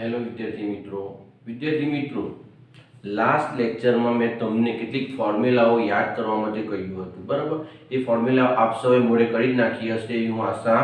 Hello વિદ્યાર્થી મિત્રો last લેક્ચરમાં મેં તમને કેટલીક ફોર્મ્યુલાઓ યાદ કરવા માટે કહ્યું હતું, બરાબર? એ ફોર્મ્યુલા આપ સૌએ મોડે કરી જ નાખી હશે એવી હું આશા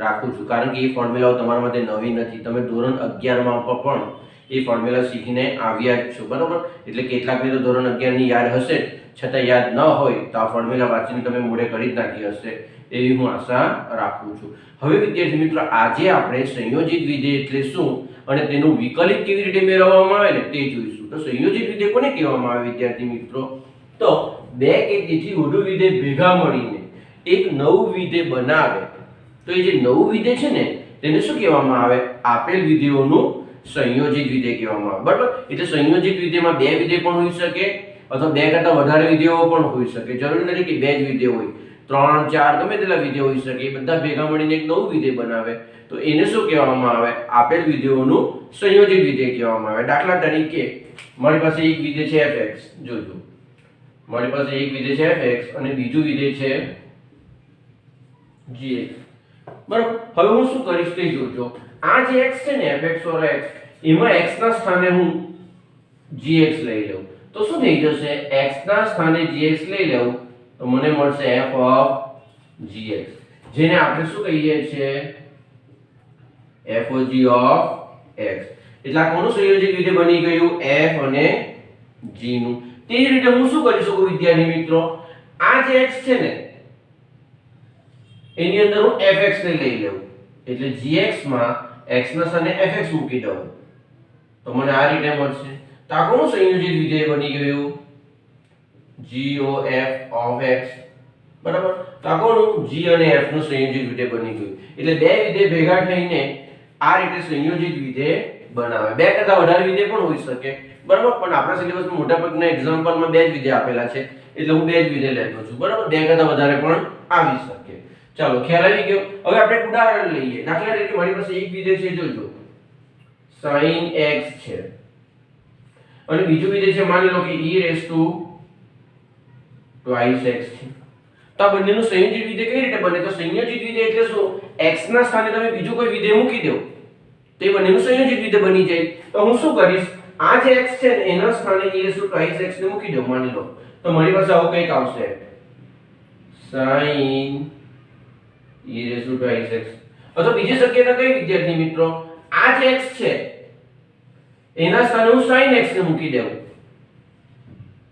રાખું છું, કારણ કે એ ફોર્મ્યુલાઓ તમારા માટે નવી નથી. તમે ધોરણ 11માં પણ એ ફોર્મ્યુલા શીખીને આવ્યા જ છો, બરાબર? એટલે કેટલાકને તો ધોરણ 11 ની યાદ હશે, છતાં યાદ ન હોય તો આ ફોર્મ્યુલા વાંચીને તમે મોડે કરી જ નાખી હશે એવી હું આશા રાખું છું. હવે વિદ્યાર્થી મિત્રો, આજે આપણે સંયોજિત વિધેય એટલે શું અને તેનું વિકલિત કેવી રીતે મેળવવામાં આવે ને તે જોઈશું. તો સંયોજિત વિધેય કોને કહેવામાં આવે વિદ્યાર્થી મિત્રો? તો બે કે તેથી વધુ વિધેય ભેગા મળીને એક નવું વિધેય બનાવે તો એ જે નવું વિધેય છે ને તેને શું કહેવામાં આવે? આપેલ વિધેયોનું સંયોજિત વિધેય કહેવામાં આવે, બરાબર? એટલે સંયોજિત વિધેયમાં બે વિધેય પણ હોઈ શકે અથવા બે કરતા વધારે વિધેયો પણ હોઈ શકે. જરૂરી નથી કે બે જ વિધેય હોય, 3 4 ગમે તેટલા વિધેય હોઈ શકે. એ બધા ભેગા મળીને એક નવું વિધેય બનાવે તો એને શું કહેવામાં આવે? આપેલ વિધેયોનું સંયોજિત વિધેય કહેવામાં આવે. દાખલા તરીકે મારી પાસે એક વિધેય છે fx, જોજો મારી પાસે એક વિધેય છે fx અને બીજું વિધેય છે gx, બરાબર? હવે હું શું કરીશ તે જોજો. આ જે x છે ને fx ઓર x, એમાં x ના સ્થાને હું gx લઈ લઉં તો શું થઈ જશે? x ના સ્થાને gx લઈ લઉં તો મને મળશે f of gx, જેને આપણે શું કહીએ છીએ? fog of x. એટલે આ કોનું સંયોજિત વિધેય બની ગયું? f અને g નું. તે જ રીતે હું શું કરી શકું વિદ્યાર્થી મિત્રો? આ જે x છે ને એની અંદર હું fx ને લઈ લઉં એટલે gx માં x ના સ્થાને fx મૂકી દઉં તો મને આ રીતે મળશે. તો આ કોનું સંયોજિત વિધેય બની ગયું? gof of x, બરાબર? તો આ કોનું? g અને f નું સંયોજિત વિધેય બની ગયું. એટલે બે વિધેય ભેગા થઈને આ રીતે સંયોજિત વિધેય બનાવે. બે કરતા વધારે વિધેય પણ હોઈ શકે, બરાબર? પણ આપણા સિલેબસમાં મોટાભાગના એક્ઝામ્પલમાં બે જ વિધેય આપેલા છે એટલે હું બે જ વિધેય લેતો છું, બરાબર? બે કરતા વધારે પણ આવી શકે. ચાલો, ખ્યાલ આવી ગયો. હવે આપણે એક ઉદાહરણ લઈએ. દાખલા તરીકે મારી પાસે એક વિધેય છે, જોજો, sin x છે અને બીજું વિધેય છે માની લો કે e raised to twice x છે. તો આ બંનેનું સંયોજિત વિધેય કઈ રીતે બને? તો સંયોજિત વિધેય એટલે શું? x ના સ્થાને તમે બીજું કોઈ વિધેય મૂકી દો તો એ બંનેનું સંયોજિત વિધેય બની જાય. તો હું શું કરીશ? આ જે x છે ને એના સ્થાને e raised to twice x ને મૂકી દો માની લો, તો મારી પાસે આવું કંઈક આવશે, sin e raised to twice x. અથવા બીજી શક્યતા કઈ વિદ્યાર્થી મિત્રો? આ જે x છે એના સ્થાને હું sin x ને મૂકી દઉં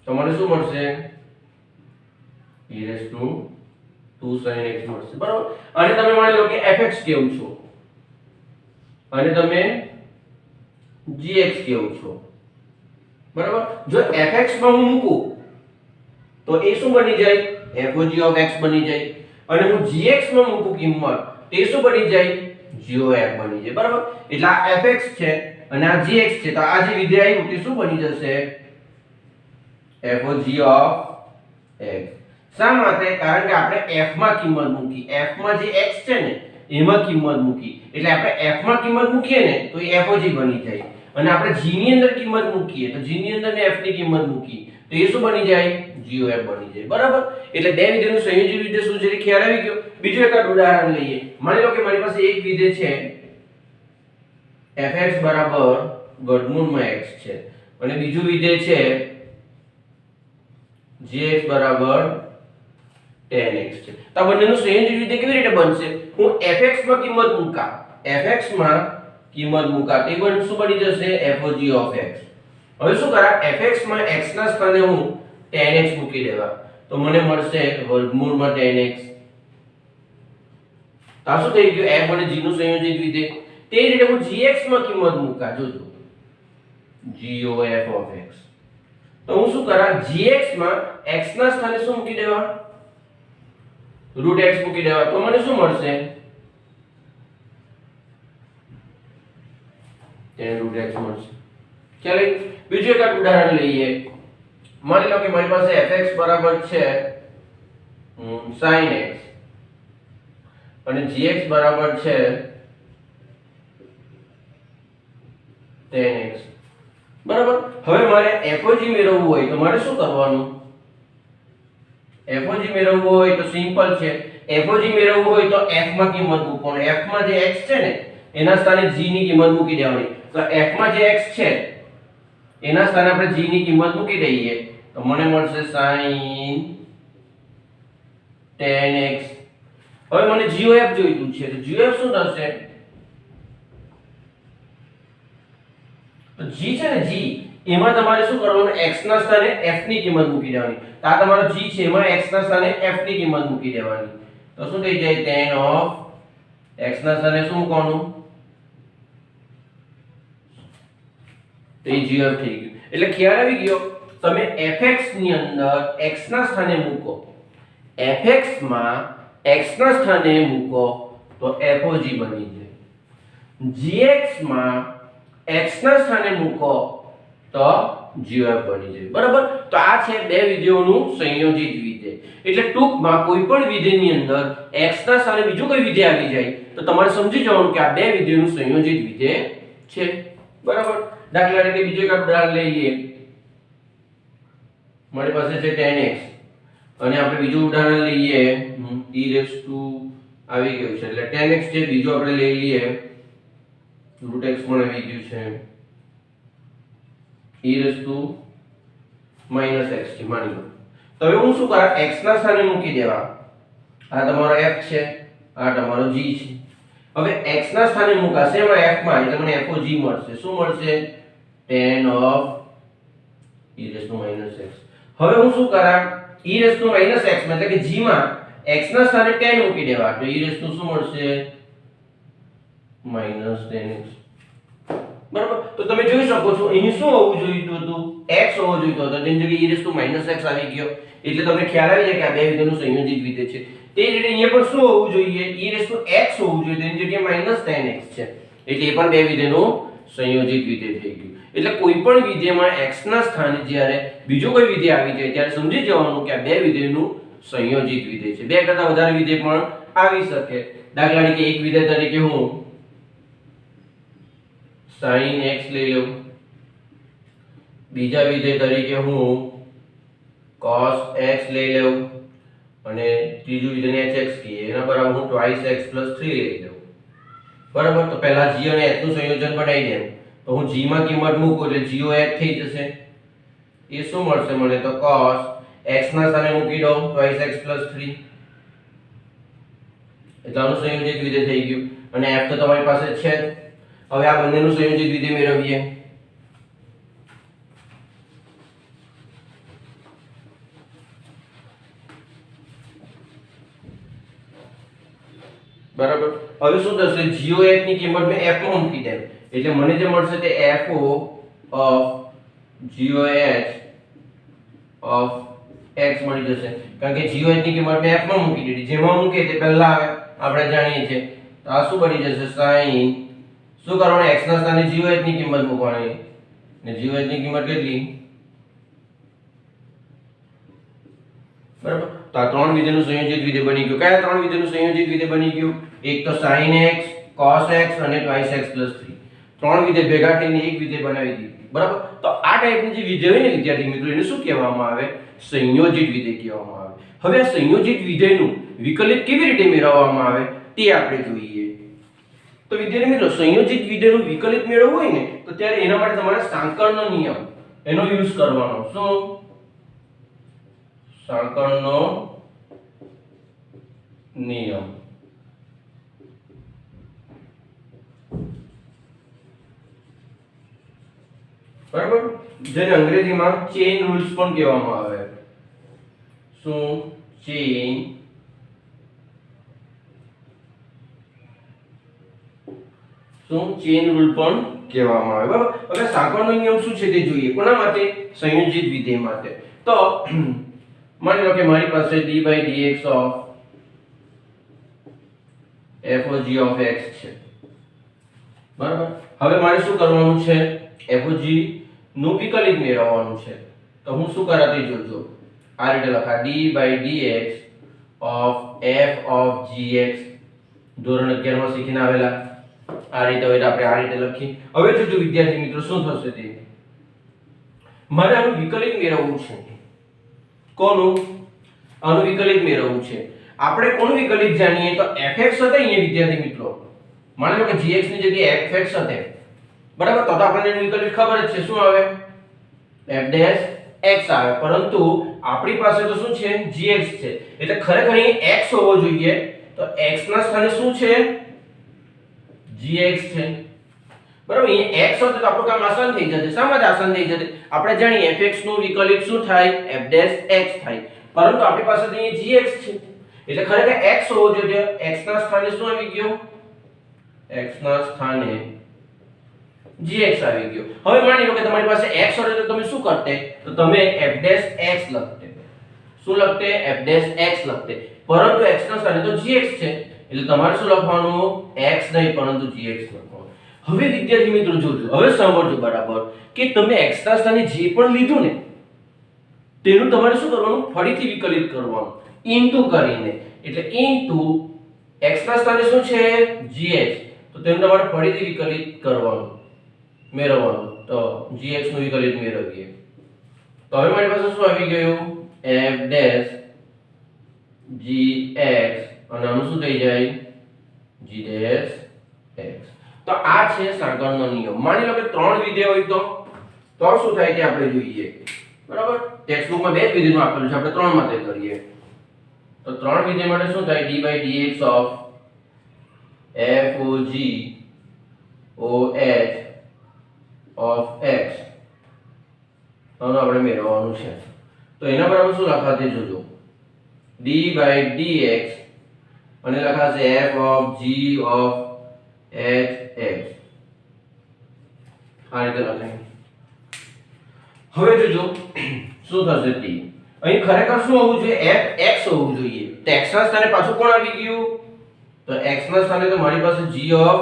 તો મને શું મળશે? e raised to 2 sin x મળશે, બરાબર? અને તમે માની લો કે fx કેવું છો અને તમે gx કેવું છો, બરાબર? જો fx માં હું મૂકું તો એ શું બની જાય? fog of x બની જાય. અને હું gx માં મૂકું કિંમત તે શું બની જાય? gof બની જાય, બરાબર? એટલે આ fx છે અને આ gx છે, તો આ જે વિધેય આવ્યું તે શું બની જશે? fog of x. શા માટે? કારણ કે આપણે f માં કિંમત મૂકી, f માં જે x છે ને એમાં કિંમત મૂકી, એટલે આપણે f માં કિંમત મૂકીએ ને તો એ fog બની જાય. અને આપણે g ની અંદર કિંમત મૂકીએ તો g ની અંદર ને f ની કિંમત મૂકી તો એ શું બની જાય? gof બની જાય, બરાબર? એટલે બે વિધેયનું સંયોજિત વિધેય શું છે એ ખ્યાલ આવી ગયો. બીજું એક ઉદાહરણ લઈએ. માની લો કે મારી પાસે એક વિધેય છે fx બરાબર વર્ગમૂળમાં x છે અને બીજું વિધેય છે gx બરાબર tan x છે. તો આ બંનેનું સંયોજિત વિધેય કેવી રીતે બનશે? હું fx માં કિંમત મૂકા, fx માં કિંમત મૂકા તે બન શું બની જશે? fog of x. હવે શું કરા? fx માં x ના સ્થાને હું tan x મૂકી દેવા તો મને મળશે વર્ગમૂળમાં tan x. તો આ શું થઈ ગયું? f અને g નું સંયોજિત વિધેય. તે જ રીતે હું gx માં કિંમત મૂકા, જોજો, gof of x. તો હું શું કરા? gx માં x ના સ્થાને શું મૂકી દેવા? √x મૂકી દેવા તો મને શું મળશે? tan √x મળશે. ચાલો, બીજું એક ઉદાહરણ લઈએ. માની લો કે મારી પાસે fx બરાબર છે sin x અને gx બરાબર છે tan x, બરાબર? હવે મારે fog મેળવવું હોય તો મારે શું કરવાનું? fog મેળવવું હોય તો સિમ્પલ છે. fog મેળવવું હોય તો f માં કિંમત મૂકવાની. f માં જે x છે ને એના સ્થાને g ની કિંમત મૂકી દેવાની. તો f માં જે x છે એના સ્થાને આપણે g ની કિંમત મૂકી દઈએ તો મને મળશે sin 10x. હવે મને GOF જોઈતું છે તો GOF શું થશે? તો g છે ને g એમાં તમારે શું કરવાનું, x ના સ્થાને f ની કિંમત મૂકી દેવાની. તો આ તમારો g છે એમાં x ના સ્થાને f ની કિંમત મૂકી દેવાની. તો શું થઈ જાય, tan of x ના સ્થાને શું મૂકવાનું, તો એ GOF થઈ ગયું. એટલે ખ્યાલ આવી ગયો. તમે fx ની અંદર x ના સ્થાને મૂકો, fx માં x ના સ્થાને મૂકો તો fog બની જાય. gx માં x ના સ્થાને મૂકો તો GOF બની જાય. બરાબર. તો આ છે બે વિધેયોનું સંયોજિત વિધેય. એટલે ટૂંકમાં કોઈ પણ વિધેયની અંદર x ના સ્થાને બીજું કોઈ વિધેય આવી જાય તો તમારે સમજી જવાનું કે આ બે વિધેયોનું સંયોજિત વિધેય છે. બરાબર. દાખલા તરીકે બીજો એક ઉદાહરણ લઈ લઈએ. મારી પાસે છે 10x અને આપણે બીજું ઉદાહરણ લઈએ e રેસ ટુ આવી ગયું છે એટલે 10x છે. બીજું આપણે લઈ લઈએ √x પણ આવી ગયું છે, e રેસ ટુ -x છે માની લો. તો હવે હું શું કરા, x ના સ્થાને મૂકી દેવા. આ તમારો f છે, આ તમારો g છે. હવે x ના સ્થાને મૂકાશે એમાં f માં એટલે મને fog મળશે. શું મળશે, tan of e raise to -x. હવે હું શું કરા, e રેસ ટુ -x એટલે કે g માં x ના સ્થાને tan મૂકી દેવા તો e રેસ ટુ શું મળશે, -10x. બરાબર. તો તમે જોઈ શકો છો અહીં શું હોવું જોઈતું હતું, x હોવો જોઈતો હતો, તેની જગ્યાએ e રેસ ટુ -x આવી ગયો. એટલે તમને ખ્યાલ આવી જાય કે આ બે વિધેયનું સંયોજિત વિધેય છે. તે જ રીતે અહીંયા પણ શું હોવું જોઈએ, e રેસ ટુ x હોવું જોઈએ, તેની જગ્યાએ -10x છે. એટલે એ પણ બે વિધેયનું સંયોજિત વિધેય થઈ ગયું. એટલે કોઈ પણ વિધેયમાં x ના સ્થાને જ્યારે બીજું કોઈ વિધેય આવી જાય ત્યારે સમજી જવાનું કે આ બે વિધેયનું સંયોજિત વિધેય છે. બે કરતા વધારે વિધેય પણ આવી શકે. દાખલા તરીકે એક વિધેય તરીકે હું sin x લઈ લઉં, બીજા વિધેય તરીકે હું cos x લઈ લઉં અને ત્રીજું વિધેયને hx કહીએ એના બરાબર હું twice x + 3 લઈ લઉં. બરાબર. તો પહેલા g અને h નું સંયોજન બનાવી દઉં તો હું g માં કિંમત મૂકું એટલે GOF થઈ જશે. એ શું મળશે મને, તો cos x ના સ્થાને મૂકી દઉં twice x + 3 એટલે આનું સંયોજિત વિધેય થઈ ગયું. અને f તો તમારી પાસે છે જ. હવે આ બંનેનું સંયોજિત વિધેય મેળવીએ. બરાબર. હવે શું થશે, GOF ની કિંમત મેં f માં મૂકી દે એટલે મને જે મળશે તે fo of GOH of x મળી જશે. કારણ કે GOH ની કિંમત મેં f માં મૂકી દીધી, જેમાં મૂકે તે પહેલા આવે આપણે જાણીએ છીએ. તો આ શું બની જશે, sin શું કરવાનું, x ના સ્થાને GOH ની કિંમત મૂકવાની ને GOH ની કિંમત કેટલી, બરાબર. તો આ ત્રણ વિધેયનું સંયોજિત વિધેય બની ગયું. કયા ત્રણ વિધેયનું સંયોજિત વિધેય બની ગયું, એક તો sin x, cos x અને twice x + 3. ત્રણ વિધેય ભેગા થઈને એક વિધેય બનાવી દીધું. બરાબર. તો આ ટાઈપની જે વિધેય હોય ને વિદ્યાર્થી મિત્રો, એને શું કહેવામાં આવે, સંયોજિત વિધેય કહેવામાં આવે. હવે આ સંયોજિત વિધેયનું વિકલિત કેવી રીતે મેળવવામાં આવે તે આપણે જોઈએ. તો વિદ્યાર્થી મિત્રો, સંયોજિત વિધેયનું વિકલિત મેળવવું હોય ને તો ત્યારે એના માટે તમારે સાંકળનો નિયમ એનો યુઝ કરવાનો. શું, સાંકળનો નિયમ. બરાબર. જેને અંગ્રેજીમાં ચેઇન રૂલ્સ પણ કહેવામાં આવે. શું, ચેઇન રૂલ પણ કહેવામાં આવે. બરાબર. હવે સાંકળનો નિયમ શું છે તે જોઈએ. કોના માટે, સંયોજિત વિધેય માટે. તો માની લો કે મારી પાસે d/dx of fog of x છે. બરાબર. હવે મારે શું કરવાનું છે, fog નું વિકલિત મેળવવાનું છે. તો હું શું કરા તે જોજો. આ રીતે લખા d/dx of f of gx, ધોરણ 11 માં શીખીને આવેલા. આ રીતે હોય તો આપણે આ રીતે લખી. હવે જોજો વિદ્યાર્થી મિત્રો શું થશે તે, મારે આનું વિકલિત મેળવવું છે. કોનું, આનું વિકલિત મેળવવું છે. આપણે કોનું વિકલિત જાણીએ તો fx હતા અહીંયા વિદ્યાર્થી મિત્રો. માની લો કે gx ની જગ્યાએ fx હતે બરાબર. તો આપણને વિકલ્પ ખબર જ છે, શું આવે? f ડેશ x આવે. પરંતુ આપણી પાસે તો શું છે? gx છે. એટલે ખરેખર અહીં x હોવો જોઈએ. તો x ના સ્થાને શું છે? gx છે. બરાબર. અહીં x હોત તો આપણું કામ આસાન થઈ જશે. શા માટે આસાન થઈ જશે? આપણે જાણીએ fx નું વિકલ્પ શું થાય? f ડેશ x થાય. પરંતુ આપણી પાસે તો અહીં gx છે. એટલે ખરેખર x હોવો જોઈએ. x ના સ્થાને શું આવી ગયો? x ના સ્થાને gx આવી ગયો. હવે માની લો કે તમારી પાસે x હોય તો તમે શું કરતે? તો તમે f ડેશ x લખતે. શું લખતે? f dash x લખતે. પરંતુ x ના સ્થાને તો gx છે. એટલે તમારે શું લખવાનું? x નહીં પરંતુ gx લખવાનું. હવે વિદ્યાર્થી મિત્રો જોજો, હવે સાંભળજો બરાબર કે તમે x ના સ્થાને જે પણ લીધું ને તેનું તમારે શું કરવાનું? ફરીથી વિકલિત કરવાનું ઇન્ટુ કરીને. એટલે ઇન્ટુ x ના સ્થાને શું છે? gx. તો તેનું તમારે ફરીથી વિકલિત કરવાનું, મેળવવાનું. તો gx નું વિકલિત મેળવીએ. તો હવે મારી પાસે શું આવી ગયું? f ડેશ gx અને આનું શું થઈ જાય? g dash x. તો આ છે સાંકળનો નિયમ. માની લો કે ત્રણ વિધેય હોય તો શું થાય તે આપણે જોઈએ. બરાબર. ટેક્સ્ટ બુકમાં બે જ વિધેયનું આપેલું છે, આપણે ત્રણ માટે કરીએ. તો ત્રણ વિધેય માટે શું થાય? d/dx of f o g o h of x આનું આપણે મેળવવાનું છે. તો એના બરાબર શું લખાશે જોજો? d/dx અને લખાશે f of g of h x. આ રીતે લખાય. હવે જોજો શું થશે t. અહીં ખરેખર શું હોવું જોઈએ? f x હોવું જોઈએ. તો x ના સ્થાને પાછું કોણ આવી ગયું? તો x ના સ્થાને તો મારી પાસે g of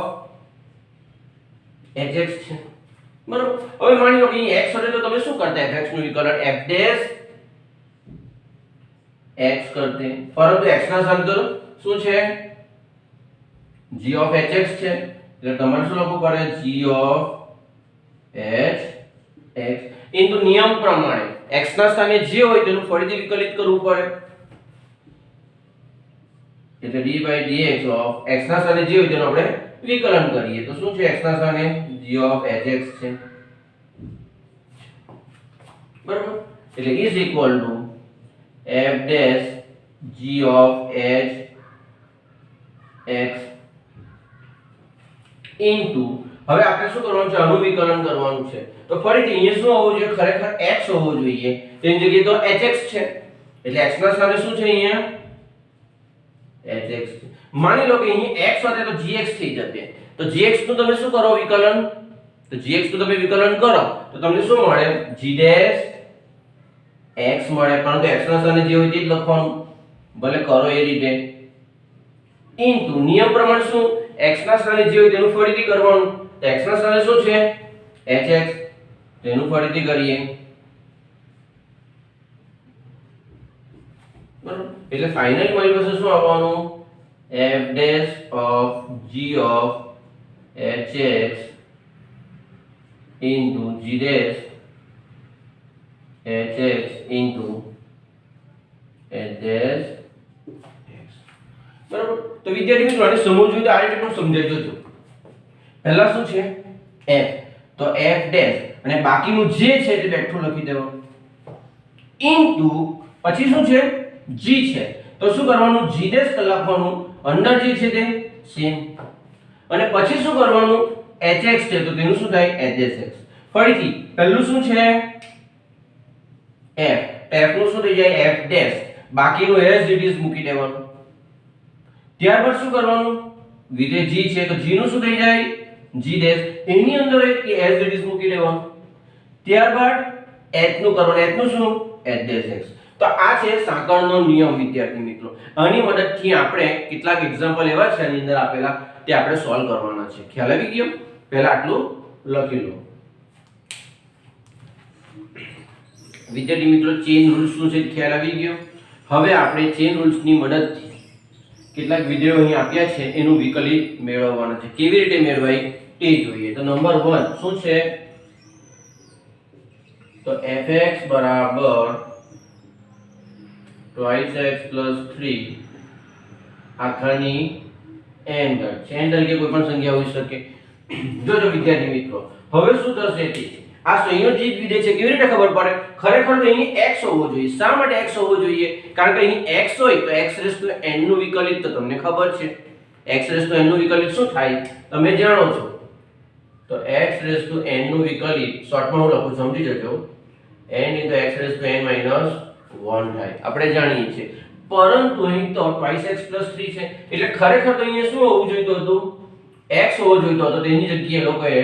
h x છે. બરાબર. હવે માની લો કે અહીં x હોય તો તમે શું કરતા? f(x) નું વિકલન f ડેશ x કરતે. પરંતુ x ના સ્થાને તો શું છે? g of h x છે. એટલે તમારે શું લખવું પડે? g of h x into નિયમ પ્રમાણે x ના સ્થાને જે હોય તેનું ફરીથી વિકલિત કરવું પડે. એટલે d/dx of x ના સ્થાને જે હોય તેનું આપણે વિકલન કરીએ. તો શું છે? x ના સ્થાને g of h x છે. બરાબર. એટલે is equal to f dash g of h x into હવે આપણે શું કરવાનું છે? આનું વિકલન કરવાનું છે. તો ફરીથી અહીંયા શું હોવું જોઈએ? ખરેખર x હોવું જોઈએ. તેની જગ્યાએ તો hx છે. એટલે x ના સ્થાને શું છે? અહીંયા hx છે. માની લો કે અહીં x સાથે તો gx થઈ જશે. તો gx નું તમે શું કરો? વિકલન. તો gx નું તમે વિકલન કરો તો તમને શું મળે? g dash x મળે. પરંતુ x ના સ્થાને જે હોય તે જ લખવાનું, ભલે કરો એ રીતે. ઇન્ટુ નિયમ પ્રમાણે શું? x ના સ્થાને જે હોય તેનું ફરીથી કરવાનું. તો x ના સ્થાને શું છે? hx. તેનું ફરીથી કરીએ. બરાબર. એટલે ફાઇનલી મારી પાસે શું આવવાનું? f dash of g of hx into g dash hx into h dash x. બરાબર. તો વિદ્યાર્થી મિત્રો આને સમજવું હોય તો આ રીતે પણ સમજાઈ જોજો. પહેલા શું છે? f. તો f dash અને બાકીનું જે છે તે બેઠું લખી દેવાનું ઇન્ટુ પછી શું છે? g છે. તો શું કરવાનું? g dash લખવાનું. અંદર જે છે તે સેમ. અને પછી શું કરવાનું? hx છે તો તેનું શું થાય? h dash x. ફરીથી પહેલું શું છે? f. f નું શું થઈ જાય? f dash. બાકીનું as it is મૂકી દેવાનું. ત્યારબાદ શું કરવાનું? વિધેય g છે તો g નું શું થઈ જાય? g dash. એની અંદર એક as it is મૂકી દેવાનું. ત્યારબાદ h નું કરવાનું. h નું શું? h dash x. તો આ છે સાંકળનો નિયમ વિદ્યાર્થી મિત્રો. આની મદદથી આપણે કેટલાક એક્ઝામ્પલ એવા છે આની અંદર આપેલા તે આપણે સોલ્વ કરવાના છે. ખ્યાલ આવી ગયો? પહેલા આટલું લખી લો. વિદ્યાર્થી મિત્રો ચેન રૂલ્સ શું છે ખ્યાલ આવી ગયો? હવે આપણે ચેન રૂલ્સ ની મદદથી કેટલાક વિડિયો અહીં આપ્યા છે એનું વિકલિત મેળવવાના છે. કેવી રીતે મેળવાય તે જોઈએ. તો નંબર 1 શું છે? તો fx બરાબર 2x + 3 આખાની n ઘાત છે. n તરીકે કોઈ પણ સંખ્યા હોઈ શકે. જોજો વિદ્યાર્થી મિત્રો, હવે શું થશે તે આ સંયોજિત વિધેય છે કેવી રીતે ખબર પડે? ખરેખર તો અહીં x હોવો જોઈએ. શા માટે x હોવો જોઈએ? કારણ કે અહીં x હોય તો x n નું વિકલિત તો તમને ખબર છે. x n નું વિકલિત શું થાય તમે જાણો છો. તો x n નું વિકલિત શોર્ટમાં હું લખું સમજી જજો, n x n - 1 થાય. આપણે જાણીએ છીએ. પરંતુ અહીં તો 2x 3 છે એટલે ખરેખર તો અહીંયા શું હોવું જોઈએ હતું? x હોવો જોઈએ હતો. તેની જગ્યાએ લોકોએ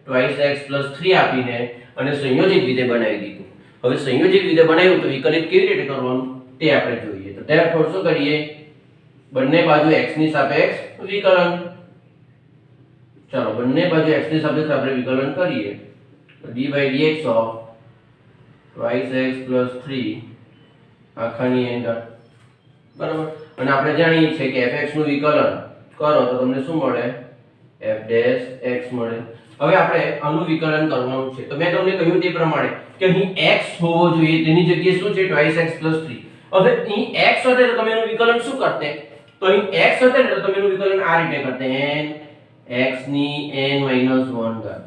2x 3 આપીને અને સંયોજિત વિધેય બનાવી દીધું. હવે સંયોજિત વિધેય બનાવ્યું તો વિકલિત કેવી રીતે કરવાનું તે આપણે જોઈએ. તો therefore શું કરીએ? બંને બાજુ x ની સાપેક્ષ વિકલન. ચાલો બંને બાજુ x ની સાપેક્ષ આપણે વિકલન કરીએ. તો d/dx of 2x 3 આખાની n બરાબર. અને આપણે જાણીએ છીએ કે fx નું વિકલન કરો તો તમને શું મળે? f' મળે. હવે આપણે આનું વિકલન કરવાનું છે. તો મેં તમને કહ્યું તે પ્રમાણે કે અહીં x હોવો જોઈએ, તેની જગ્યાએ શું છે? 2x 3. હવે અહીં x હોતે તો તમે એનું વિકલન શું કરતે? તો અહીં x હોતે ને તો તમે એનું વિકલન આ રીતે કરતે, n x ની n - 1 ઘાત.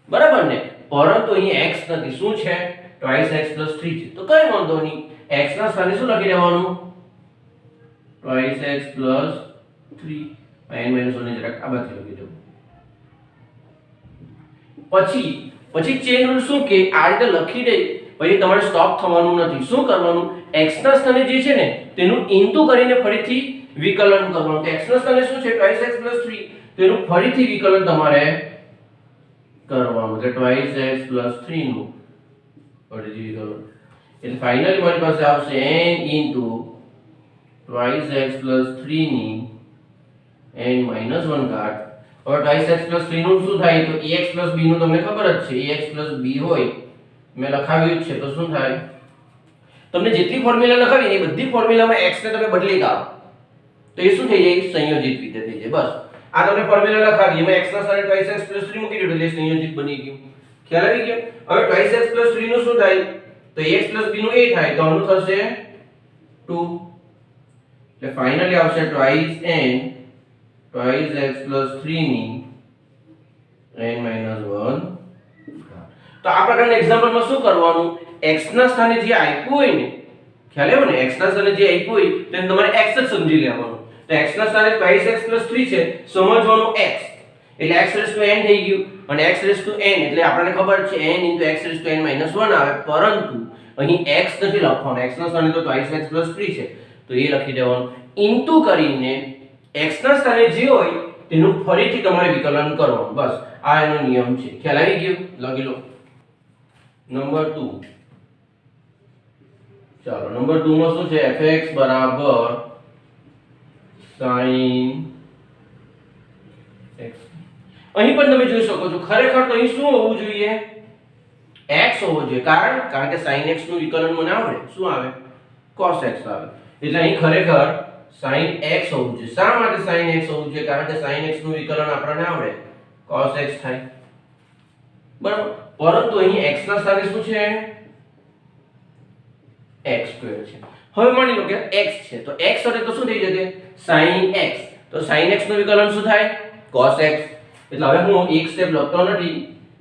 બરાબર ને? પરંતુ અહીં x નથી, શું છે? 2x 3 છે. તો કઈ વાંધો નહીં, x ના સ્થાને શું લખી દેવાનું? 2x 3 n - 1 ને જરાક આ બાજુ લખી દો. પછી ચેન રૂલ શું કે આ રીતે લખી દે પછી તમારે સ્ટોપ થવાનું નથી. શું કરવાનું? x ના સ્થાને જે છે ને તેનું ઇન્ટુ કરીને ફરીથી વિકલન કરવાનું. તો x ના સ્થાને શું છે? 2x 3, તેનું ફરીથી વિકલન તમારે કરવાનું. એટલે 2x 3 નું ફરીથી વિકલન. એટલે ફાઇનલી મારી પાસે આવશે n ઇન્ટુ 2x 3 ની n - 1 ઘાત. હવે 2x 3 નું શું થાય? તો ax b નું તમને ખબર જ છે. ax b હોય મેં લખાવ્યું જ છે તો શું થાય? તમને જેટલી ફોર્મ્યુલા લખાવી એ બધી ફોર્મ્યુલામાં x ને તમે બદલી કાઢો તો એ શું થઈ જાય? સંયોજિત વિધેય થઈ જાય. બસ આ તમને ફોર્મ્યુલા લખાવી એમાં x ના સ્થાને 2x 3 મૂકી દીધું એટલે સંયોજિત બની ગયું. ખ્યાલ આવી ગયો? હવે 2x 3 નું શું થાય? તો ax b નું a થાય તો આનું થશે 2. એટલે ફાઇનલી આવશે 2x 3 ની n - 1. તો આ પ્રકારના એક્ઝામ્પલમાં શું કરવાનું? x ના સ્થાને જે આપ્યું હોય ને, ખ્યાલ આવ્યો ને? x ના સ્થાને જે આપ્યું હોય તેને તમારે x જ સમજી લેવાનું. તો x ના સ્થાને 2x 3 છે, સમજવાનું x એટલે x n થઈ ગયું. અને x n એટલે આપણને ખબર છે n x n - 1 આવે. પરંતુ અહીં x નથી લખવાનું. x ના સ્થાને તો 2x 3 છે તો એ લખી દેવાનું. ઇન્ટુ કરીને x ના સ્થાને જે હોય તેનું ફરીથી તમારે વિકલન કરવાનું. બસ આ એનો નિયમ છે. ખ્યાલ આવી ગયો? લખી લો. નંબર 2. ચાલો નંબર 2 માં શું છે? fx બરાબર sin x. અહીં પણ તમે જોઈ શકો છો ખરેખર તો અહીં શું હોવું જોઈએ? x હોવો જોઈએ. કારણ કે sin x નું વિકલન મને આવડે. શું આવે? cos x આવે. એટલે અહીં ખરેખર sin x હોવું જોઈએ. શા માટે sin x હોવું જોઈએ? કારણ કે sin x નું વિકલન આપણને આવડે. cos x થાય. બરાબર. પરંતુ અહીં x ના સ્થાને શું છે? x² છે. હવે માની લો કે x છે તો x સાથે તો શું થઈ જશે? sin x. તો sin x નું વિકલન શું થાય? cos x. એટલે હવે હું એક સ્ટેપ લખતો નથી,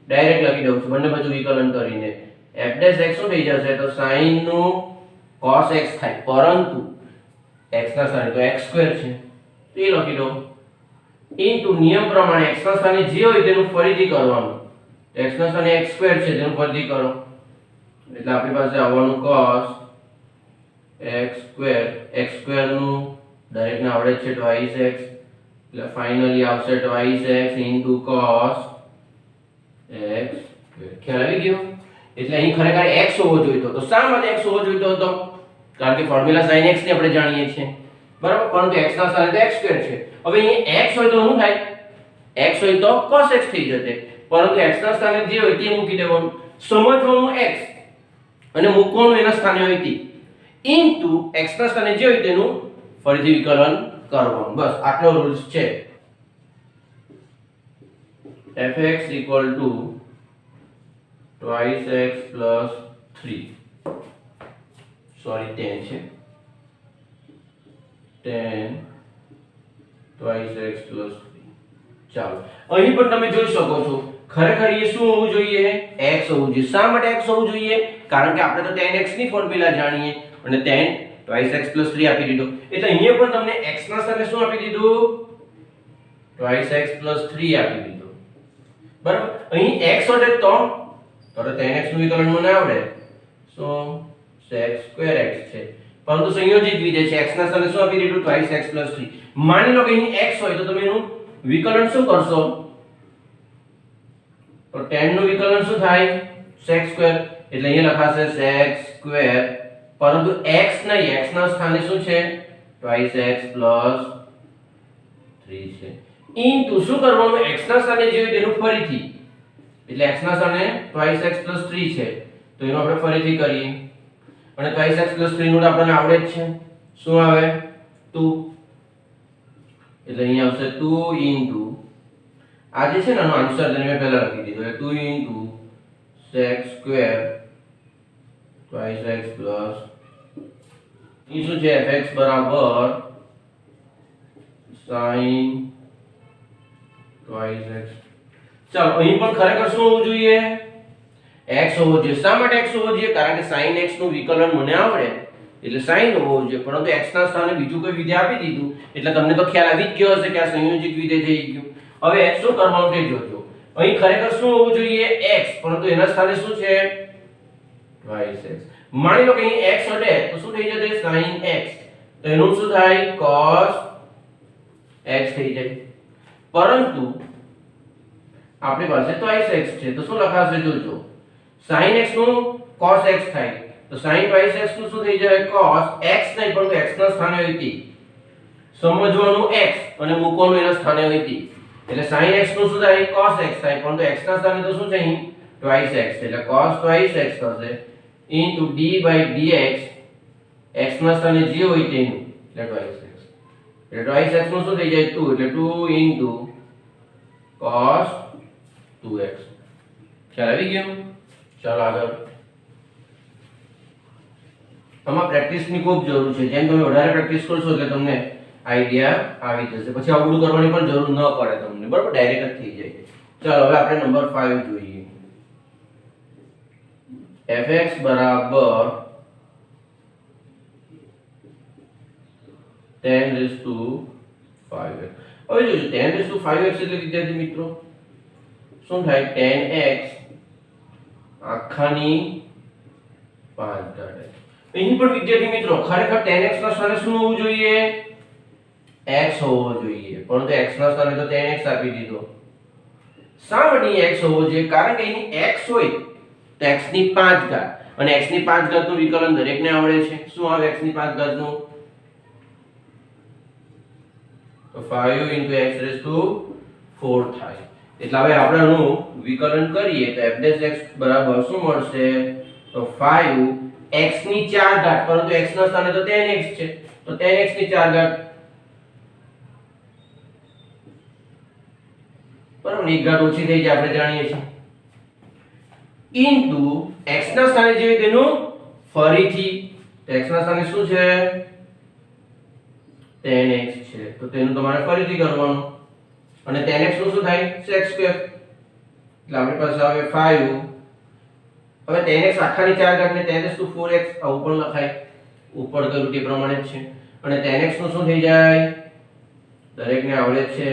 ડાયરેક્ટ લખી દઉં છું બંને બાજુ વિકલન કરીને. f' શું થઈ જશે? તો sin નું cos x થાય. પરંતુ x ના સ્થાને તો x² છે તો એ લખી દો. ઇન્ટુ નિયમ પ્રમાણે x ના સ્થાને જે હોય તેનું ફરીથી કરવાનું. x ના સ્થાને x² છે તેનું ફરીથી કરો એટલે આપણી પાસે આવવાનું cos x² નું ડાયરેક્ટ ને આવડે છે 2x એટલે ફાઇનલી આવશે 2x into cos x². ખ્યાલ આવી ગયો? એટલે અહીં ખરેખર x હોવો જોઈતો હતો. શા માટે x હોવો જોઈતો હતો? કારણ કે ફોર્મ્યુલા sin x ને આપણે જાણીએ છીએ. બરાબર. પરંતુ x ના સ્થાને તો x² છે. હવે અહીં x હોય તો શું થાય? x હોય તો cos x થઈ જશે. પરંતુ x ના સ્થાને જે હોય તે મૂકી દેવાનું. સમજવાનું x અને મૂકવાનું એના સ્થાને હોય તે. ઇન્ટુ x ના સ્થાને જે હોય તેનું ફરીથી વિકલન કરવાનું. બસ આટલો રૂલ્સ છે. fx equal to 2x 3 sorry 10 છે 10 2x 3. ચાલો અહીં પણ તમે જોઈ શકો છો ખરેખર એ શું હોવું જોઈએ x હોવું જોઈએ શા માટે x હોવું જોઈએ કારણ કે આપણે તો tan x ની ફોર્મ્યુલા જાણીએ અને tan twice x + 3 આપી દીધો એટલે અહીંયા પણ તમને x ના સ્થાને શું આપી દીધું twice x + 3 આપી દીધો બરાબર અહીં x હોતે તો tan x નું વિકલન મને આવડે સો sec2x છે પરંતુ સંયોજિત વિધેય છે x ના સ્થાને શું આપી દીધું twice x + 3 માની લો કે અહીં x હોય તો તમે એનું વિકલન શું કરશો તો tan નું વિકલન શું થાય sec2 એટલે અહીંયા લખાશે sec2 પરંતુ x નહીં x ના સ્થાને શું છે twice x + 3 છે ઇન્ટુ શું કરવાનું x ના સ્થાને જે હોય તેનું ફરીથી એટલે x ના સ્થાને twice x + 3 છે તો એનો આપણે ફરીથી કરીએ અને twice x + 3 નું આપણને આવડે જ છે શું આવે 2 એટલે અહીંયા આવશે 2 ઇન્ટુ આ જે છે ને આનો આન્સર તેને મેં પહેલા લખી દીધો એટલે 2 into sec2 twice x plus ઈ શું છે fx બરાબર sin twice x ચાલો અહીં પણ ખરેખર શું હોવું જોઈએ x હોવો જોઈએ શા માટે x હોવો જોઈએ કારણ કે sin x નું વિકલન મને આવડે એટલે sin હોવો જોઈએ પરંતુ x ના સ્થાને બીજું કોઈ વિધેય આપી દીધું એટલે તમને તો ખ્યાલ આવી જ ગયો હશે કે આ સંયોજિત વિધેય થઈ ગયું હવે શું કરવાનું તે જોજો અહીં ખરેખર શું હોવું જોઈએ x પરંતુ એના સ્થાને શું છે twice x માની લો કે અહીં x હટે તો શું થઈ જશે sin x તો એનું શું થાય cos x થઈ જાય પરંતુ આપણી પાસે twice x છે તો શું લખાશે જોજો sin x નું cos x થાય તો sin twice x નું શું થઈ જાય cos x નહીં પરંતુ x ના સ્થાને હોય તી સમજવાનું x અને મૂકવાનું એના સ્થાને હોય તી એટલે sin x નું શું થાય cos x થાય પરંતુ x ના સ્થાને તો શું છે અહીં twice x એટલે cos twice x થશે into d/dx x ના સ્થાને જે હોય તેનું એટલે twice x એટલે twice x નું શું થઈ જાય 2 એટલે 2 into cos 2x ખ્યાલ આવી ગયો ચાલો આગળ આમાં પ્રેક્ટિસની ખૂબ જરૂર છે જેમ તમે વધારે પ્રેક્ટિસ કરશો એટલે તમને આઈડિયા આવી જશે પછી આવું કરવાની પણ જરૂર ન પડે તમને બરાબર ડાયરેક્ટ જ થઈ જાય ચાલો હવે આપણે નંબર 5 જોઈએ fx બરાબર tan raised to 5x હવે જોજો tan raised to 5x એટલે વિદ્યાર્થી મિત્રો શું થાય tan x આખાની 5 ઘાત અહીં પણ વિદ્યાર્થી મિત્રો ખરેખર tan x ના સ્થાને શું હોવું જોઈએ x હોવો જોઈએ પરંતુ x ના સ્થાને તો tan x આપી દીધો શા માટે x હોવો જોઈએ કારણ કે અહીં x હોય તો x ની 5 ઘાત અને x ની 5 ઘાત નું વિકલન દરેકને આવડે છે શું આવે x ની 5 ઘાત નું તો 5 x raised to 4 થાય એટલે હવે આપણે આનું વિકલન કરીએ તો f' બરાબર શું મળશે તો 5 x ની 4 ઘાત પરંતુ x ના સ્થાને તો tan x છે તો tan x ની 4 ઘાત બરાબર એક ઘાત ઓછી થઈ જાય આપણે જાણીએ છીએ ઇન્ટુ x ના સ્થાને જે તેનું ફરીથી x ના સ્થાને શું છે tan x છે તો તેનું તમારે ફરીથી કરવાનું અને tan x નું શું થાય sec2 એટલે આપણી પાસે આવે 5 હવે tan x આખાની 4 ઘાત ને tan x to 4x આવું પણ લખાય ઉપર કર્યું તે પ્રમાણે જ છે અને tan x નું શું થઈ જાય દરેકને આવડે છે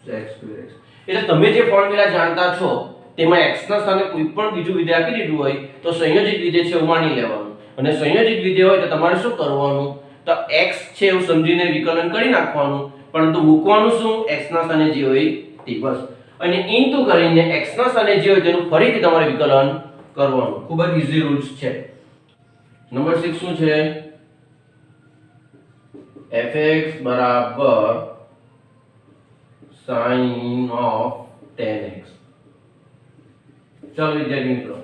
sec2x એટલે તમે જે ફોર્મ્યુલા જાણતા છો તેમાં x ના સ્થાને કોઈ પણ બીજું વિધેય આપી દીધું હોય તો સંયોજિત વિધેય છે એવું માની લેવાનું અને સંયોજિત વિધેય હોય તો તમારે શું કરવાનું તો x છે એવું સમજીને વિકલન કરી નાખવાનું પરંતુ મૂકવાનું શું x ના સ્થાને જે હોય તે બસ અને ઇન્ટુ કરીને x ના સ્થાને જે હોય તેનું ફરીથી તમારે વિકલન કરવાનું ખૂબ જ ઈઝી રૂલ્સ છે નંબર 6 શું છે fx બરાબર sin of tan x ચાલો વિદ્યાર્થી મિત્રો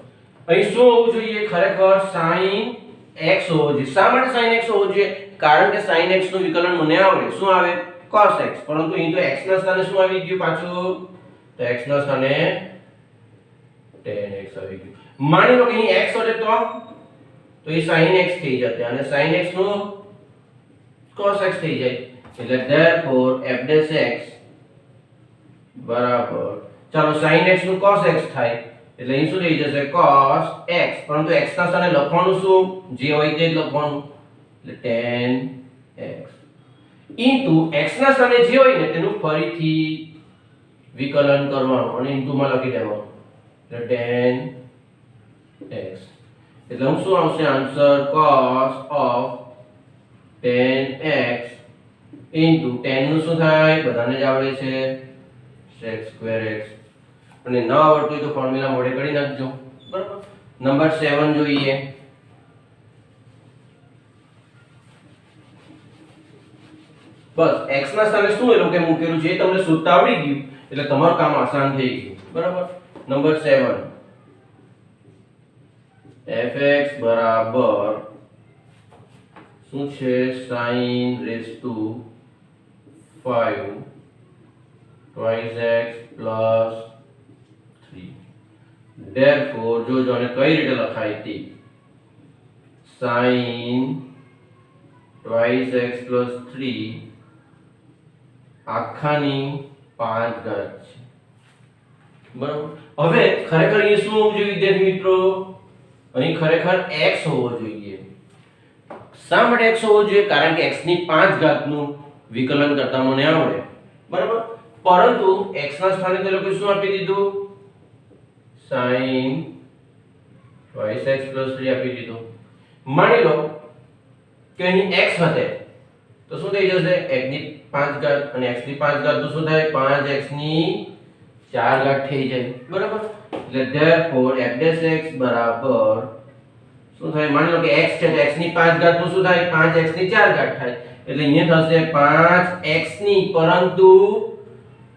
અહીં શું હોવું જોઈએ ખરેખર sin x હોવો જોઈએ શા માટે sin x હોવો જોઈએ કારણ કે sin x નું વિકલન મને આવડે શું આવે cos x પરંતુ અહીં તો x ના સ્થાને શું આવી ગયું પાછું તો x ના સ્થાને tan x આવી ગયું માની લો કે અહીં x હોતે તો એ sin x થઈ જશે અને sin x નું cos x થઈ જાય એટલે therefore f' x બરાબર ચાલો sin x નું cos x થાય એટલે અહીં શું થઈ જશે cos x પરંતુ x ના સ્થાને લખવાનું શું જે હોય તે જ લખવાનું એટલે tan x ઇન્ટુ x ના સ્થાને જે હોય ને તેનું ફરીથી વિકલન કરવાનું અને ઇન્ટુ માં લખી દેવાનું એટલે tan x એટલે હું શું આવશે answer cos of tan x into tan નું શું થાય બધાને જ આવડે છે sec square x અને ન આવડતું હોય તો ફોર્મ્યુલા મોડે કરી નાખજો બરાબર નંબર 7 જોઈએ બસ x ના સ્થાને શું એ લોકો મૂકેલું છે એ તમને શોધતા આવડી ગયું એટલે તમારું કામ આસાન થઈ ગયું બરાબર નંબર 7 fx બરાબર શું છે sin raised to 5 twice x plus 3 therefore જો જોને કઈ રીતે લખાય તે sin twice x plus 3 આખાની 5 ઘાત છે બરાબર હવે ખરેખર એ શું હોવું જોઈએ વિદ્યાર્થી મિત્રો અહીં ખરેખર x હોવો જોઈએ શા માટે x હોવો જોઈએ કારણ કે x ની 5 ઘાતનું વિકલન કરતા મને આવડે બરાબર પરંતુ x ના સ્થાને તો લોકો શું આપી દીધું sin twice x plus 3 આપી દીધું માની લો કે અહીં x હતે તો શું થઈ જશે x ની 5 ઘાત અને x ની 5 ઘાત તો શું થાય 5x ની 4 ઘાત થઈ જાય બરાબર એટલે therefore f(x) બરાબર શું થાય માની લો કે x છે તો x ની 5 ઘાત તો શું થાય 5x ની 4 ઘાત થાય એટલે અહીંયા થશે 5x ની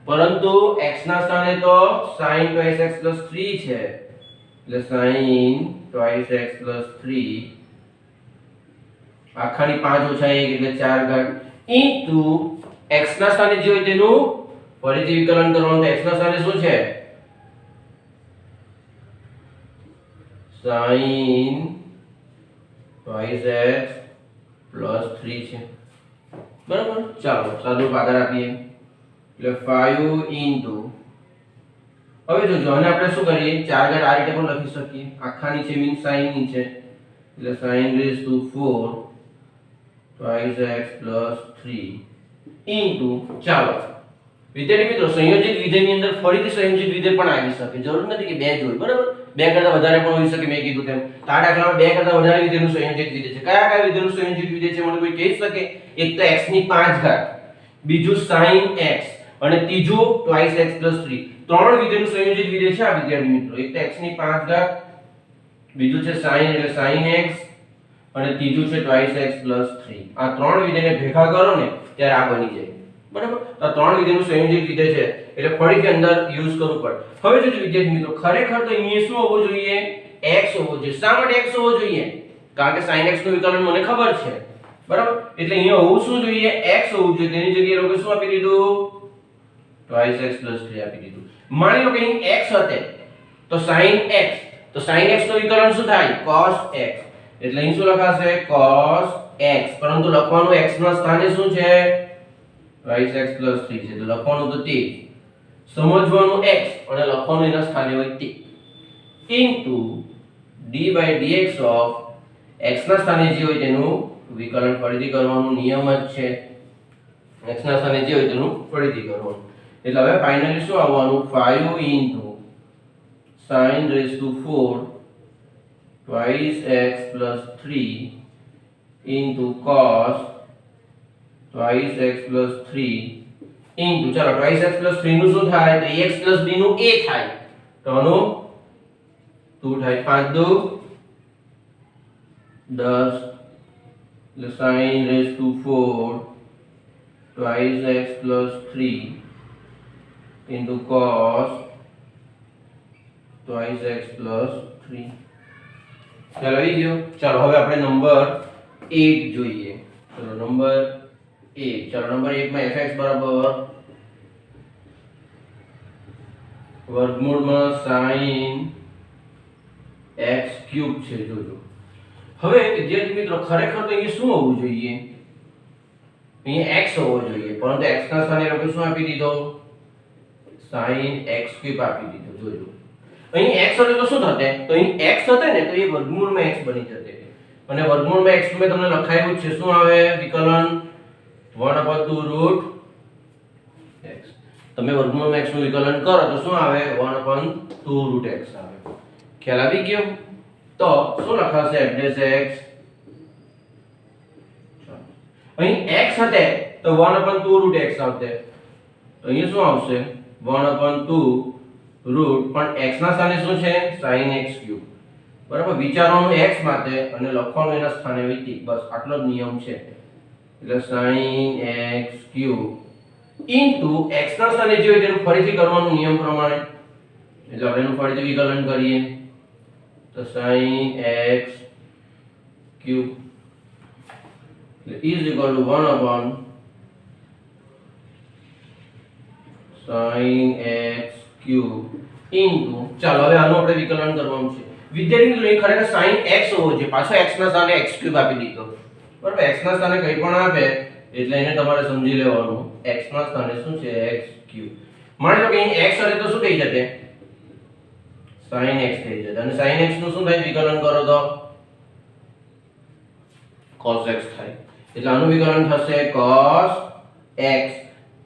પરંતુ x ના સ્થાને તો sin twice x plus 3 છે એટલે sin twice x plus 3 આખાની 5 ઓછા 1 એટલે 4 ઘાત ઇન્ટુ x ના સ્થાને જે હોય તેનું ફરીથી વિકલન કરવાનું તો x ના સ્થાને શું છે sin twice x plus 3 છે બરાબર ચાલો સાદું આગળ આપીએ એટલે 5 ઇન્ટુ હવે જોજો આને આપણે શું કરીએ 4 ઘાત આ રીતે પણ લખી શકીએ આખાની છે મીન sin ની છે એટલે sin raised to 4 twice x plus 3 into ચાલો વિદ્યાર્થી મિત્રો સંયોજિત વિધેયની અંદર ફરીથી સંયોજિત વિધેય પણ આવી શકે જરૂર નથી કે બે જ હોય બરાબર બે કરતા વધારે પણ હોઈ શકે મેં કીધું તેમ તો આ દાખલામાં બે કરતા વધારે વિધેયનું સંયોજિત વિધેય છે કયા કયા વિધેયનું સંયોજિત વિધેય છે મને કોઈ કહી શકે એક તો x ની 5 ઘાત બીજું sin x અને ત્રીજું twice x plus 3 ત્રણ વિધેયનું સંયોજિત વિધેય છે આ વિદ્યાર્થી મિત્રો એક તો x ની 5 ઘાત બીજું છે sin એટલે sin x અને ત્રીજું છે twice x plus 3 આ ત્રણ વિધેયને ભેગા કરો ને ત્યારે આ બની જાય બરાબર તો આ ત્રણ વિધેયનું સંયોજિત વિધેય છે એટલે ફરીથી અંદર યુઝ કરવું પડે હવે જો વિદ્યાર્થી મિત્રો ખરેખર તો અહીંયા શું હોવું જોઈએ x હોવો જોઈએ શા માટે x હોવો જોઈએ કારણ કે sin x નું વિકલન મને ખબર છે બરાબર એટલે અહીંયા હોવું શું જોઈએ x હોવું જોઈએ તેની જગ્યાએ લોકો શું આપી દીધું twice x plus 3 આપી દીધું માની લો કે અહીં x હતે તો sin x નું વિકલન શું થાય cos x એટલે અહીં શું લખાશે cos x પરંતુ લખવાનું x ના સ્થાને શું છે twice x plus 3 છે તો લખવાનું તો તે સમજવાનું x અને લખવાનું એના સ્થાને હોય તે into d by dx of x ના સ્થાને જે હોય તેનું વિકલન ફરીથી કરવાનું નિયમ જ છે x ના સ્થાને જે હોય તેનું ફરીથી કરવાનું એટલે હવે ફાઇનલી શું આવવાનું 5 into sin raised to 4 twice x plus 3 into cos twice x plus 3 into ચાલો twice x plus 3 નું શું થાય તો ax plus b નું a થાય તો આનું 2 થાય 5 2 10 એટલે sin raised to 4 twice x plus 3 into cos twice x plus 3 ચાલો આવી ગયો ચાલો હવે આપણે નંબર 8 જોઈએ ચલો નંબર 8 ચાલો નંબર 8 માં fx બરાબર વર્ગમૂળમાં sin x ક્યુબ છે જોજો હવે વિદ્યાર્થી મિત્રો ખરેખર તો અહીંયા શું હોવું જોઈએ અહીંયા x હોવો જોઈએ પરંતુ x ના સ્થાને લોકો શું આપી દીધો sin x³ આપી દીધો. જોજો અહીં x હતો તો શું થતે? તો અહીં x હતે ને તો એ વર્ગમૂળમાં x બની જતે અને વર્ગમૂળમાં x મેં તમને લખાયું છે શું આવે વિકલન 1/2 રૂટ x. તમે વર્ગમૂળમાં x નું વિકલન કરો તો શું આવે 1/2 રૂટ x આવે. ખ્યાલ આવી ગયો? તો શું લખાશે f'(x) અહીં x હતે તો 1/2 રૂટ x આવતે તો અહીં શું આવશે 1/2 રૂટ પણ x ના સ્થાને શું છે sin x³ બરાબર. વિચારવાનું x માટે અને લખવાનું એના સ્થાને વીતી બસ આટલો જ નિયમ છે. એટલે sin x³ ઇન્ટુ x ના સ્થાને જે હોય તેનું ફરીથી કરવાનું નિયમ પ્રમાણે એટલે આપણે એનું ફરીથી વિકલન કરીએ તો sin x³ is equal to 1/sin x³ into ચાલો હવે આનું આપણે વિકલન કરવાનું છે. વિદ્યાર્થી મિત્રો અહીં ખરેખર sin x હોવો જોઈએ પાછો x ના સ્થાને x³ આપી દીધો બરાબર. x ના સ્થાને કંઈ પણ આપે એટલે એને તમારે સમજી લેવાનું x ના સ્થાને શું છે x³. માની લો કે અહીં x હશે તો શું થઈ જશે sin x થઈ જશે અને sin x નું શું થાય વિકલન કરો તો cos x થાય એટલે આનું વિકલન થશે cos x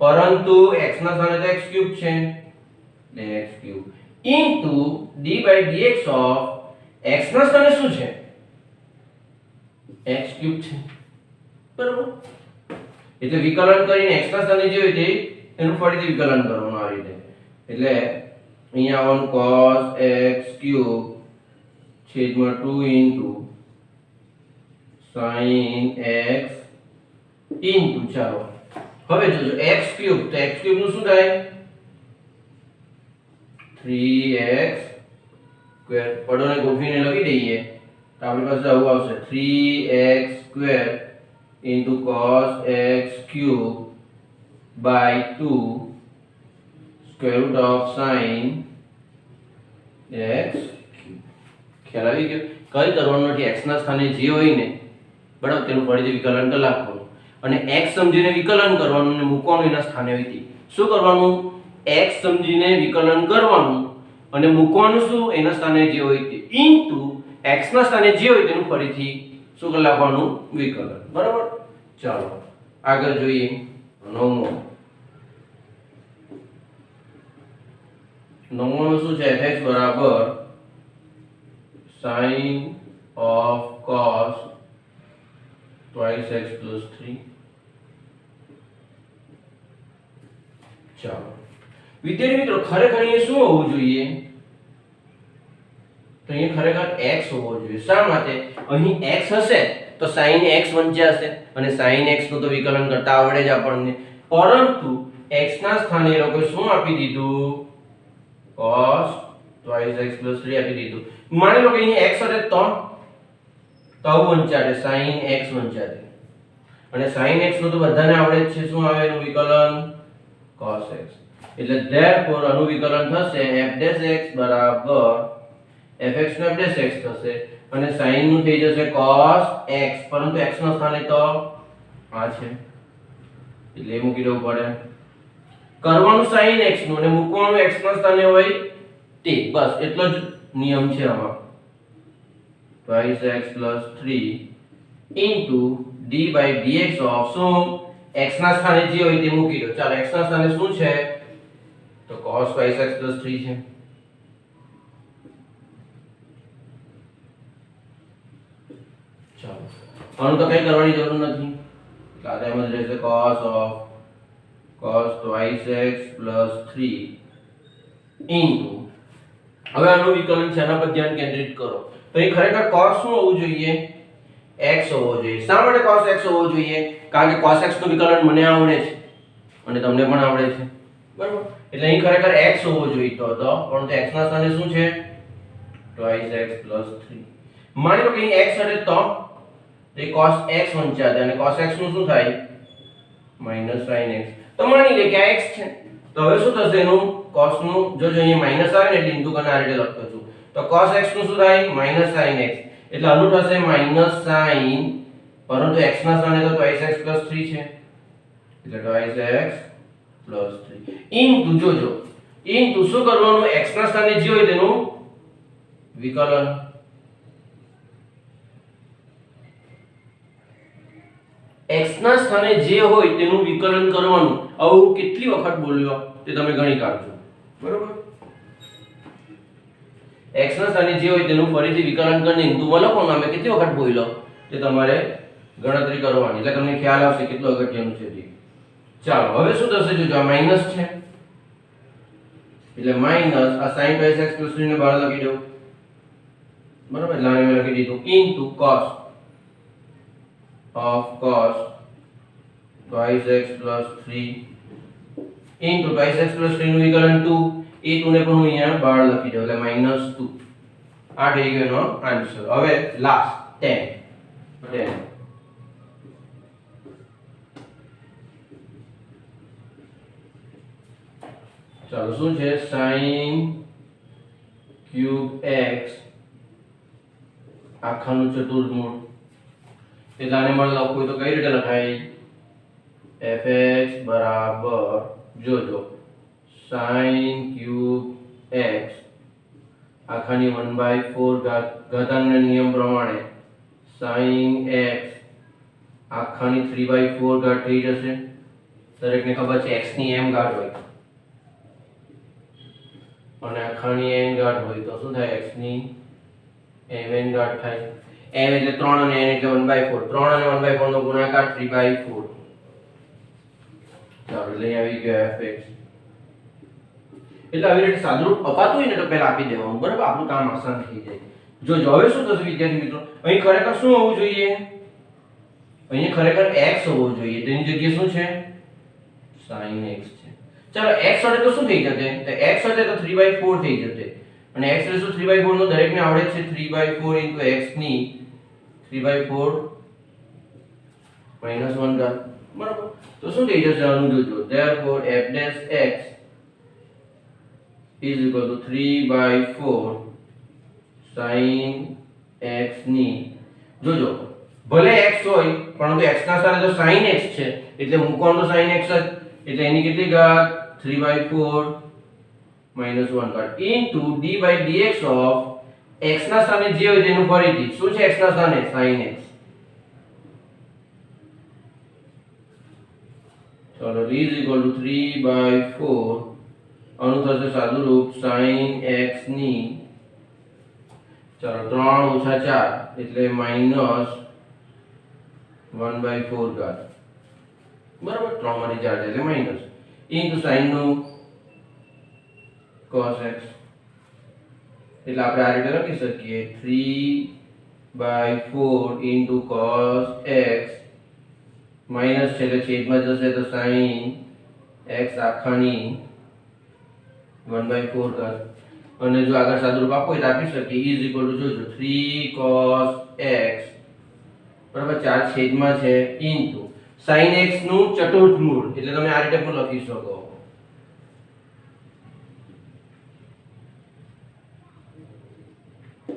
પરંતુ x ના સ્થાને તો x³ છે એટલે x³ into d/dx of x ના સ્થાને શું છે x³ છે બરાબર. એટલે વિકલન કરીને x ના સ્થાને જે હોય તે એનું ફરીથી વિકલન કરવાનું આ રીતે એટલે અહીંયા આવવાનું cos x³ છેદમાં 2 ઇન્ટુ sin x ઇન્ટુ ચાલો હવે જોજો x³ તો x³ નું શું થાય 3x² પડોને ગોઠવીને લખી દઈએ તો આપણી પાસે આવું આવશે 3x² into cos x³ by 2 square root of sin x³. ખ્યાલ આવી ગયો? કઈ કરવાનું નથી x ના સ્થાને જે હોય ને બરાબર તેનું ફરીથી વિકલન કરી નાખવાનું અને x સમજીને વિકલન કરવાનું અને મૂકવાનું એના સ્થાને વીતી. શું કરવાનું x સમજીને વિકલન કરવાનું અને મૂકવાનું શું એના સ્થાને જે હોય તે ઇન્ટુ x ના સ્થાને જે હોય તેનું ફરીથી શું કરી નાખવાનું વિકલન બરાબર. ચાલો આગળ જોઈએ નવમું શું છે fx બરાબર sin of cos twice x plus 3. ચાલો વિદ્યાર્થી મિત્રો ખરેખર અહીંયા શું હોવું જોઈએ તો અહીંયા ખરેખર x હોવો જોઈએ. શા માટે? અહીં x હશે તો sin x વંચાશે અને sin x નું તો વિકલન કરતા આવડે જ આપણને પરંતુ x ના સ્થાને એ લોકોએ શું આપી દીધું cos twice x plus 3 આપી દીધું. માની લો કે અહીં x હશે તો આવું વંચાશે sin x વંચાશે અને sin x નું તો બધાને આવડે જ છે શું આવે એનું વિકલન cos x એટલે therefore આનું વિકલન થશે f' બરાબર fx નો f' થશે અને sin નું થઈ જશે cos x પરંતુ x ના સ્થાને તો આ છે એટલે એ મૂકી દેવું પડે. કરવાનું sin x નું અને મૂકવાનું x ના સ્થાને હોય તે બસ એટલો જ નિયમ છે આમાં. twice x plus 3 into d/dx of શું x ના સ્થાને જે હોય તે મૂકી દો. ચાલો x ના સ્થાને શું છે તો cos twice x plus 3 છે. ચાલો આનું તો કઈ કરવાની જરૂર નથી એટલે એમ જ રહેશે cos twice x plus 3 into હવે આનું વિકલન છે એના પર ધ્યાન કેન્દ્રિત કરો તો અહીં ખરેખર cos શું હોવું જોઈએ x હોવો જોઈએ. શા માટે cos x હોવો જોઈએ? કારણ કે cos x નું વિકલન મને આવડે છે અને તમને પણ આવડે છે બરાબર એટલે અહીં ખરેખર x હોવો જોઈએ તો પણ x ના સ્થાને શું છે twice x plus 3. માની લો કે અહીં x હશે તો એ cos x વંચાશે અને cos x નું શું થાય minus sin x. તો માની લે કે આ x છે તો હવે શું થશે એનું cos નું જો અહીંયા માઈનસ આવે ને એટલે ઇન્ટુ કરીને આ રીતે લખતો છું તો cos x નું શું થાય minus sin x એટલે આનું થશે minus sin પરંતુ x ના સ્થાને તો twice x plus 3 છે એટલે twice x plus 3 ઇન્ટુ જોજો ઇન્ટુ શું કરવાનું, x ના સ્થાને જે હોય તેનું વિકલન. x ના સ્થાને જે હોય તેનું વિકલન કરવાનું. આવું કેટલી વખત બોલ્યો તે તમે ગણી કાઢજો. બરોબર, x ના સ્થાને જે હોય તેનું ફરીથી વિકલન કરીને ઇન્ટુમાં લખવાનું. અમે કેટલી વખત બોલ્યો તે તમારે ગણતરી કરવાની, એટલે તમને ખ્યાલ આવશે કેટલું અગત્યનું છે તે. ચાલો હવે શું થશે, જોજો આ માઈનસ છે એટલે માઈનસ આ sin + x + 3 ને બહાર લખી દઉં. બરાબર, એટલે આને મેં લખી દીધું into cos of cos twice x + 3 into twice x + 3 નું વિકલન 2. એ 2 ને પણ હું અહીંયા બહાર લખી દઉં એટલે -2. આ થઈ ગયો એનો આન્સર. હવે લાસ્ટ 10. ચાલો શું છે, sin cube x આખાનું ચતુર્થમૂળ. એટલે આને મને લખવું તો કઈ રીતે લખાય, fx બરાબર જોજો sin cube x આખાની 1/4 ઘાતાંકના નિયમ પ્રમાણે sin x આખાની 3/4 થઈ જશે. દરેકને ખબર છે x ની m ઘાત હોય અને આખાની n ઘાત હોય તો શું થાય, x ની mn ઘાત થાય. m એટલે 3 અને n એટલે 1/4. 3 અને 1/4 નો ગુણાકાર 3/4. ચાલો લઈ આવી ગયો fx. એટલે આવી રીતે સાદુરૂપ અપાતું હોય ને તો પહેલા આપી દેવાનું. બરાબર, આપણું કામ આસાન થઈ જાય. જો હવે શું થશે વિદ્યાર્થી મિત્રો, અહીં ખરેખર શું હોવું જોઈએ, અહીં ખરેખર x હોવો જોઈએ, તેની જગ્યાએ શું છે, sin x છે. ચાલો x હોય તો શું થઈ જશે, તો x હોય તો 3/4 થઈ જશે. અને x એટલે શું, 3/4 નો દરેકને આવડે છે 3/4 x ની 3/4 -1 ઘાત. બરાબર, તો શું થઈ જશે આનું જોજો, therefore f' is equal to 3/4 sin x ની, જોજો ભલે x હોય પરંતુ x ના સ્થાને તો sin x છે એટલે મૂકવાનું તો sin x જ, એટલે એની કેટલી ઘાત 3/4 -1 ઘાત into d/dx of x ના સ્થાને જે હોય તેનું ફરીથી શું છે, x ના સ્થાને sin x. ચલો is equal to 3/4 આનું થશે સાદું રૂપ sin x ની, ચાલો 3 - 4 એટલે -1/4 ઘાત. બરાબર, 3 માંથી 4 એટલે માઈનસ ઇન્ટુ sin નું cos x. એટલે આપણે આ રીતે લખી શકીએ 3/4 ઇન્ટુ cos x માઈનસ છે એટલે છેદમાં જશે તો sin x આખાની 1/4 ઘાત. અને જો આગળ સાદુરૂપ આપવું હોય તો આપી શકીએ is equal to જોજો 3 cos x બરાબર 4 છેદમાં છે ઇન્ટુ sin x નું ચતુર્થ મૂળ, એટલે તમે આ રીતે પણ લખી શકો.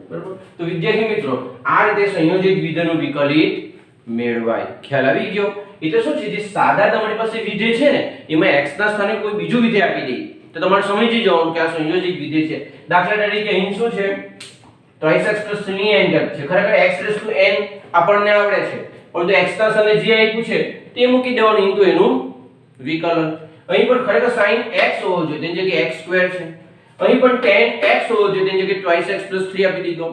બરાબર, તો વિદ્યાર્થી મિત્રો આ રીતે સંયોજિત વિધેયનું વિકલિત મેળવાય. ખ્યાલ આવી ગયો? એટલે શું છે, જે સાદા તમારી પાસે વિધેય છે ને એમાં x ના સ્થાને કોઈ બીજું વિધેય આપી દે તો તમારે સમજી જવાનું કે આ સંયોજિત વિધેય છે. દાખલા તરીકે અહીં શું છે, twice x + 3n છે. ખરેખર x n આપણને આવડે છે પરંતુ x ના સ્થાને જે આપ્યું છે તે મૂકી દેવાનું ઇન્ટુ એનું વિકલન. અહીં પણ ખરેખર sin x હોવો જોઈએ તેની જગ્યાએ x² છે. અહીં પણ tan x હોવો જોઈએ તેની જગ્યાએ twice x + 3 આપી દીધો.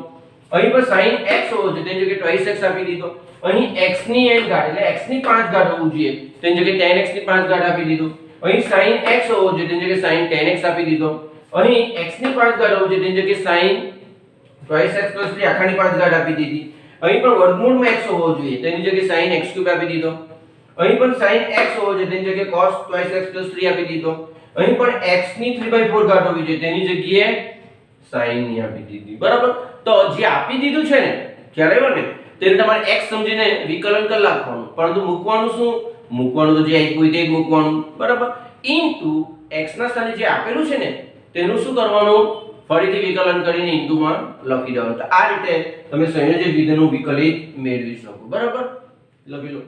અહીં પણ sin x હોવો જોઈએ તેની જગ્યાએ twice x આપી દીધો. અહીં x ની n ઘાત એટલે x ની 5 ઘાત હોવું જોઈએ તેની જગ્યાએ tan x ની 5 ઘાત આપી દીધું. અહીં sin x હોવો જોઈએ તેની જગ્યાએ sin tan x આપી દીધો. અહીં x ની 5 ઘાત હોવું જોઈએ તેની જગ્યાએ sin twice x + 3 આખાની 5 ઘાત આપી દીધી. અહીં પણ વર્ગમૂળમાં x હોવો જોઈએ તેની જગ્યાએ sin x³ આપી દીધો. અહીં પણ sin x હોવો જોઈએ તેની જગ્યાએ cos twice x + 3 આપી દીધો. અહીં પણ x ની 3/4 ઘાત હોવી જોઈએ તેની જગ્યાએ sin ની આપી દીધી. બરાબર, તો જે આપી દીધું છે ને ખ્યાલ આવ્યો ને, તેને તમારે x સમજીને વિકલન કરી નાખવાનું, પરંતુ મૂકવાનું શું, મૂકવાનું તો જે આપ્યું તે જ મૂકવાનું. બરાબર, ઇન્ટુ x ના સ્થાને જે આપેલું છે ને તેનું શું કરવાનું, ફરીથી વિકલન કરીને ઇન્ટુમાં લખી દેવાનું. તો આ રીતે તમે સંયોજિત વિધેયનું વિકલિત મેળવી શકો. બરાબર, લખી લો.